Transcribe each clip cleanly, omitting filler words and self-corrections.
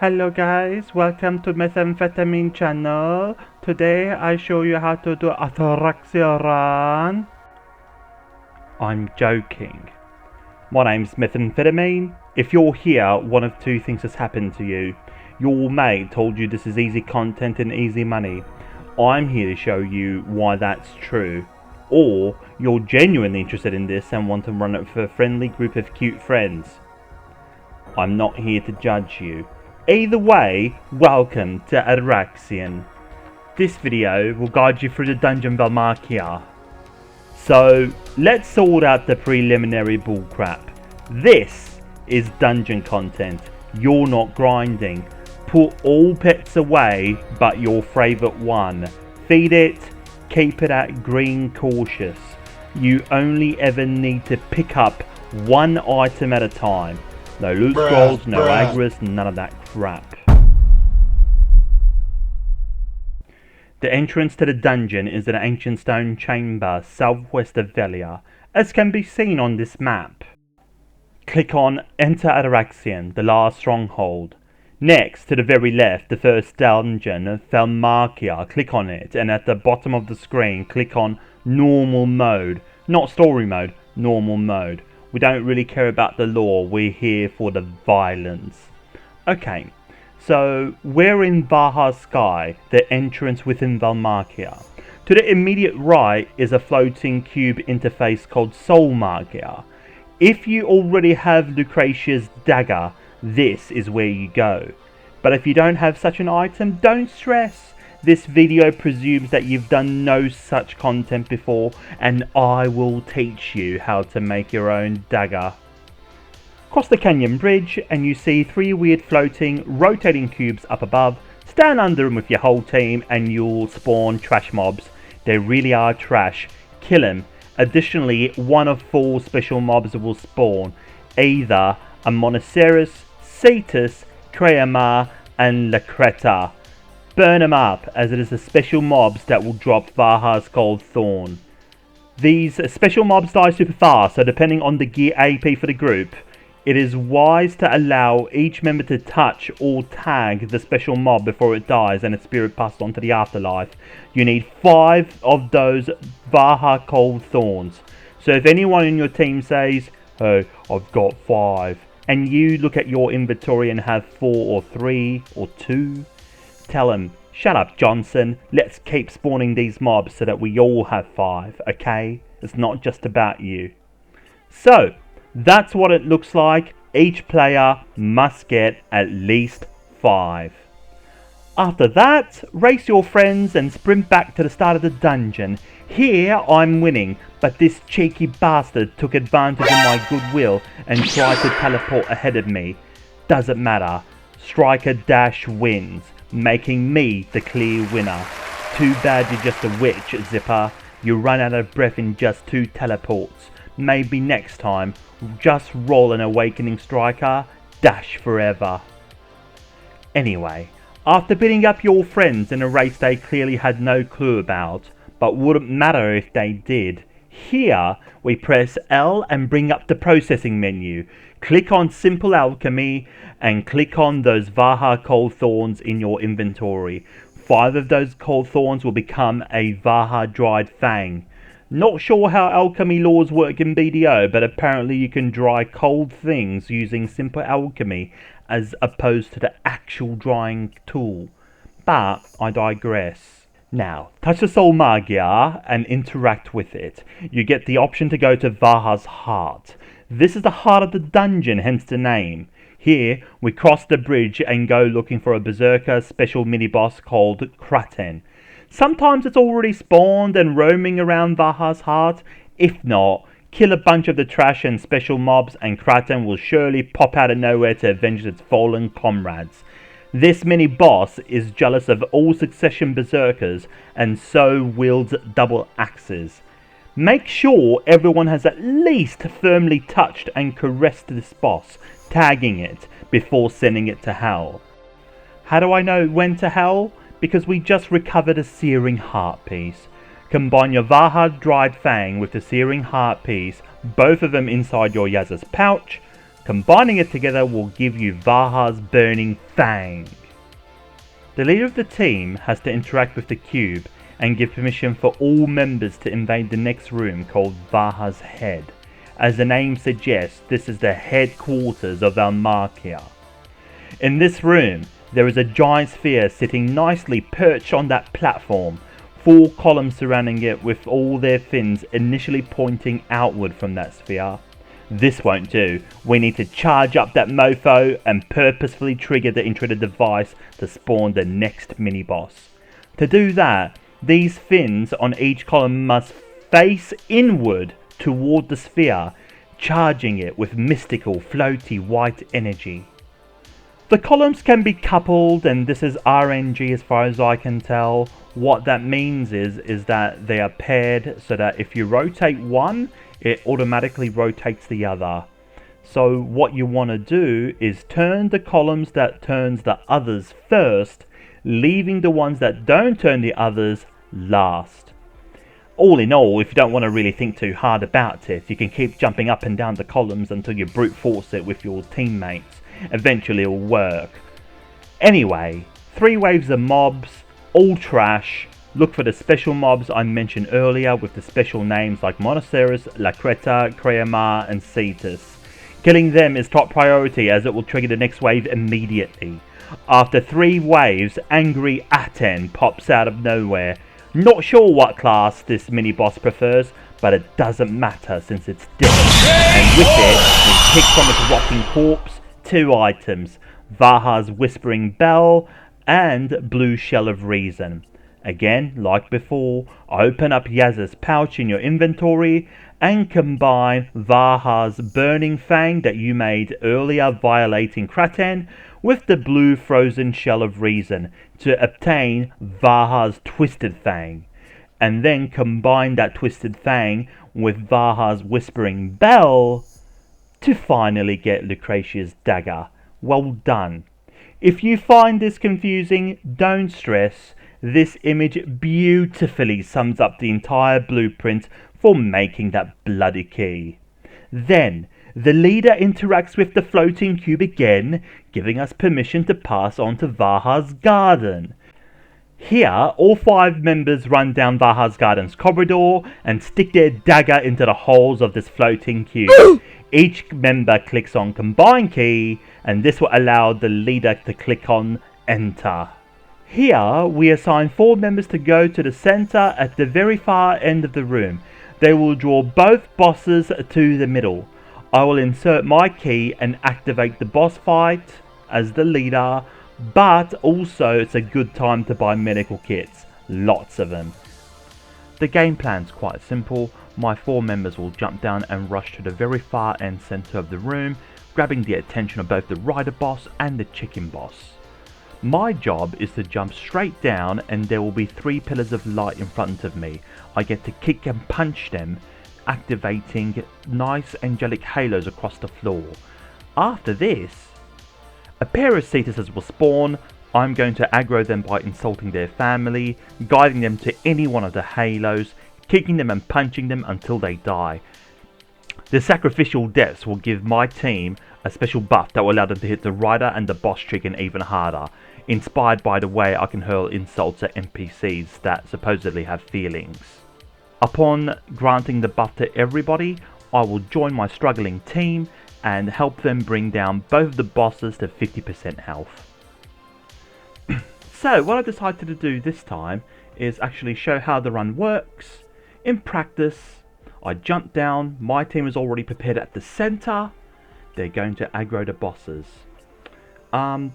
Hello guys, welcome to methamphetamine channel. Today I show you how to do Atoraxxion. I'm joking. My name's methamphetamine. If you're here, one of two things has happened to you. Your mate told you this is easy content and easy money. I'm here to show you why that's true. Or you're genuinely interested in this and want to run it for a friendly group of cute friends. I'm not here to judge you. Either way, welcome to Atoraxxion. This video will guide you through the dungeon Valmakea. So, let's sort out the preliminary bullcrap. This is dungeon content. You're not grinding. Put all pets away but your favourite one. Feed it, keep it at green cautious. You only ever need to pick up one item at a time. No loot scrolls, no agris, none of that crap. The entrance to the dungeon is an ancient stone chamber southwest of Valmakea, as can be seen on this map. Click on Enter Atoraxxion, the last stronghold. Next, to the very left, the first dungeon, Valmakea. Click on it, and at the bottom of the screen, click on Normal Mode. Not Story Mode, Normal Mode. We don't really care about the lore, we're here for the violence. Okay, so we're in Baja's Sky, the entrance within Valmakea. To the immediate right is a floating cube interface called Valmakea. If you already have Lucretia's dagger, this is where you go. But if you don't have such an item, don't stress. This video presumes that you've done no such content before, and I will teach you how to make your own dagger. Cross the canyon bridge and you see 3 weird floating, rotating cubes up above. Stand under them with your whole team and you'll spawn trash mobs. They really are trash. Kill them. Additionally, 1 of 4 special mobs will spawn. Either a Monoceros, Cetus, Creamar and Lacreta. Burn them up, as it is the special mobs that will drop Vaha's Cold Thorn. These special mobs die super fast, so depending on the gear AP for the group, it is wise to allow each member to touch or tag the special mob before it dies and its spirit passed on to the afterlife. You need 5 of those Vaha Cold Thorns. So if anyone in your team says, "Hey, I've got 5," and you look at your inventory and have 4 or 3 or 2, tell him, "Shut up, Johnson. Let's keep spawning these mobs so that we all have 5, okay? It's not just about you." So, that's what it looks like. Each player must get at least 5. After that, race your friends and sprint back to the start of the dungeon. Here, I'm winning, but this cheeky bastard took advantage of my goodwill and tried to teleport ahead of me. Doesn't matter. Striker Dash wins, making me the clear winner. Too bad you're just a witch, Zipper. You run out of breath in just 2 teleports. Maybe next time, just roll an Awakening Striker, dash forever. Anyway, after beating up your friends in a race they clearly had no clue about, but wouldn't matter if they did, here we press L and bring up the processing menu. Click on Simple Alchemy and click on those Vaha Cold Thorns in your inventory. 5 of those Cold Thorns will become a Vaha Dried Fang. Not sure how alchemy laws work in BDO, but apparently you can dry cold things using Simple Alchemy as opposed to the actual drying tool. But I digress. Now, touch the Valmakea and interact with it. You get the option to go to Vaha's Heart. This is the heart of the dungeon, hence the name. Here, we cross the bridge and go looking for a Berserker special mini-boss called Kraten. Sometimes it's already spawned and roaming around Vaha's Heart. If not, kill a bunch of the trash and special mobs and Kraten will surely pop out of nowhere to avenge its fallen comrades. This mini-boss is jealous of all succession Berserkers and so wields double axes. Make sure everyone has at least firmly touched and caressed this boss, tagging it before sending it to hell. How do I know when to hell? Because we just recovered a Searing Heart piece. Combine your Vaha Dried Fang with the Searing Heart piece, both of them inside your Yaz's pouch. Combining it together will give you Vaha's Burning Fang. The leader of the team has to interact with the cube and give permission for all members to invade the next room called Vaha's Head. As the name suggests, this is the headquarters of Valmakea. In this room, there is a giant sphere sitting nicely perched on that platform, 4 columns surrounding it with all their fins initially pointing outward from that sphere. This won't do. We need to charge up that mofo and purposefully trigger the intruder device to spawn the next mini-boss. To do that, these fins on each column must face inward toward the sphere, charging it with mystical, floaty white energy. The columns can be coupled, and this is RNG as far as I can tell. What that means is that they are paired so that if you rotate one, it automatically rotates the other. So what you want to do is turn the columns that turns the others first, leaving the ones that don't turn the others last. All in all, if you don't want to really think too hard about it, you can keep jumping up and down the columns until you brute force it with your teammates. Eventually it'll work. Anyway, 3 waves of mobs, all trash. Look for the special mobs I mentioned earlier with the special names like Monoceros, Lacreta, Creamar and Cetus. Killing them is top priority as it will trigger the next wave immediately. After 3 waves, Angry Aten pops out of nowhere. Not sure what class this mini-boss prefers, but it doesn't matter since it's dead. And with it, we pick from its rotting corpse 2 items, Vaha's Whispering Bell and Blue Shell of Reason. Again, like before, open up Yaz's pouch in your inventory and combine Vaha's Burning Fang that you made earlier violating Kraten with the blue frozen Shell of Reason to obtain Vaha's Twisted Fang. And then combine that Twisted Fang with Vaha's Whispering Bell to finally get Lucretia's Dagger. Well done. If you find this confusing, don't stress. This image beautifully sums up the entire blueprint for making that bloody key. Then, the leader interacts with the floating cube again, giving us permission to pass on to Vaha's Garden. Here, all 5 members run down Vaha's Garden's corridor and stick their dagger into the holes of this floating cube. Each member clicks on Combine Key, and this will allow the leader to click on Enter. Here, we assign 4 members to go to the center at the very far end of the room. They will draw both bosses to the middle. I will insert my key and activate the boss fight as the leader, but also it's a good time to buy medical kits. Lots of them. The game plan's quite simple. My 4 members will jump down and rush to the very far end center of the room, grabbing the attention of both the rider boss and the chicken boss. My job is to jump straight down and there will be 3 pillars of light in front of me. I get to kick and punch them, activating nice angelic halos across the floor. After this, a pair of Cetuses will spawn. I'm going to aggro them by insulting their family, guiding them to any one of the halos, kicking them and punching them until they die. The sacrificial deaths will give my team a special buff that will allow them to hit the rider and the boss chicken even harder, inspired by the way I can hurl insults at NPCs that supposedly have feelings. Upon granting the buff to everybody, I will join my struggling team and help them bring down both of the bosses to 50% health. So what I decided to do this time is actually show how the run works. In practice, I jump down, my team is already prepared at the center. They're going to aggro the bosses.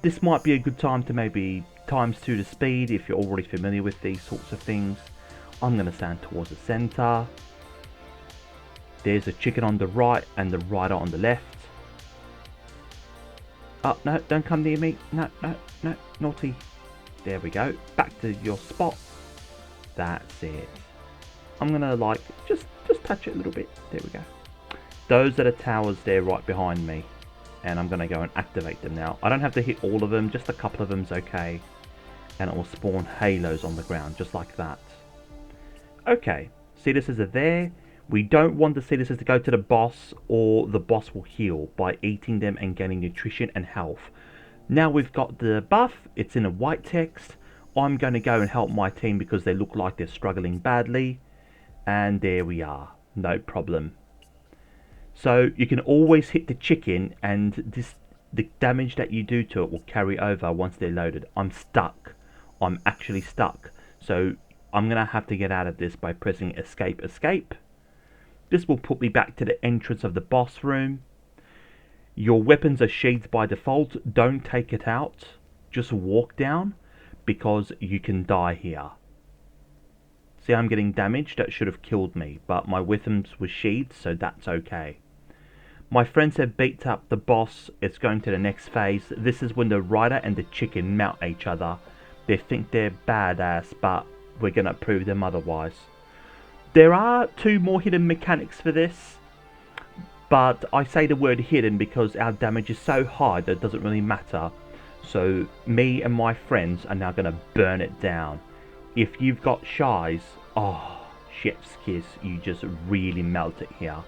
This might be a good time to maybe times 2 the speed if you're already familiar with these sorts of things. I'm going to stand towards the center. There's a chicken on the right and the rider on the left. Oh, no, don't come near me. No, naughty. There we go. Back to your spot. That's it. I'm going to like, just touch it a little bit. There we go. Those are the towers there right behind me. And I'm going to go and activate them now. I don't have to hit all of them, just a couple of them's okay. And it will spawn halos on the ground, just like that. Okay, Cetuses are there. We don't want the citizens to go to the boss, or the boss will heal by eating them and gaining nutrition and health. Now we've got the buff, it's in a white text. I'm going to go and help my team because they look like they're struggling badly. And there we are, no problem. So you can always hit the chicken, and the damage that you do to it will carry over once they're loaded. I'm stuck. I'm actually stuck. So I'm going to have to get out of this by pressing escape, escape. This will put me back to the entrance of the boss room. Your weapons are sheathed by default. Don't take it out. Just walk down, because you can die here. See, I'm getting damaged. That should have killed me, but my weapons were sheathed, so that's okay. My friends have beat up the boss. It's going to the next phase. This is when the rider and the chicken mount each other. They think they're badass, but we're going to prove them otherwise. There are 2 more hidden mechanics for this, but I say the word hidden because our damage is so high that it doesn't really matter. So me and my friends are now going to burn it down. If you've got shies, oh, chef's kiss, you just really melt it here.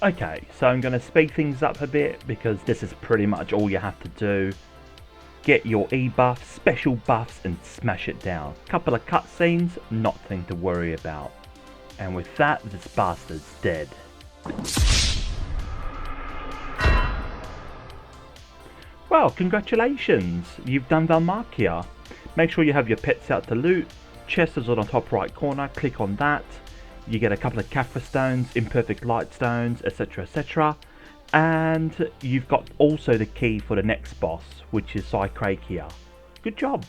Okay, so I'm going to speed things up a bit because this is pretty much all you have to do. Get your E-buffs, special buffs, and smash it down. Couple of cutscenes, nothing to worry about. And with that, this bastard's dead. Well, congratulations, you've done Valmakea. Make sure you have your pets out to loot. Chest is on the top right corner, click on that. You get a couple of Kaphra stones, imperfect light stones, etc, etc. And you've got also the key for the next boss, which is Atoraxxion. Good job.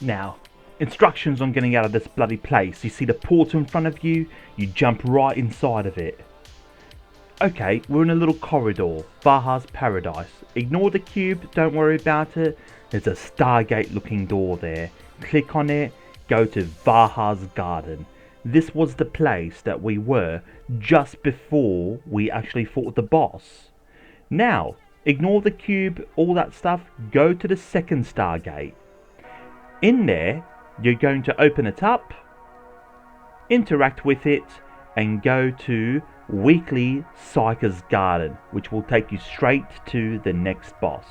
Now, instructions on getting out of this bloody place. You see the portal in front of you, you jump right inside of it. Okay, we're in a little corridor, Vaha's paradise. Ignore the cube, don't worry about it. There's a Stargate looking door there. Click on it, go to Vaha's garden. This was the place that we were just before we actually fought the boss. Now, ignore the cube, all that stuff, go to the second Stargate. In there, you're going to open it up, interact with it, and go to Weekly Psyker's Garden, which will take you straight to the next boss.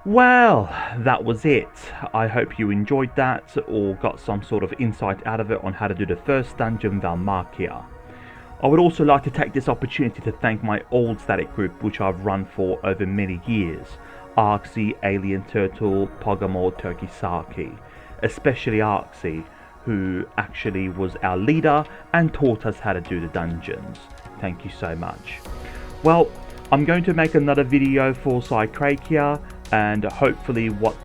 Well, that was it. I hope you enjoyed that or got some sort of insight out of it on how to do the first dungeon, Valmakea. I would also like to take this opportunity to thank my old static group, which I've run for over many years. Atoraxxion, Alien Turtle, Pogomor, Turkey Saki. Especially Atoraxxion, who actually was our leader and taught us how to do the dungeons. Thank you so much. Well, I'm going to make another video for Atoraxxion, and hopefully what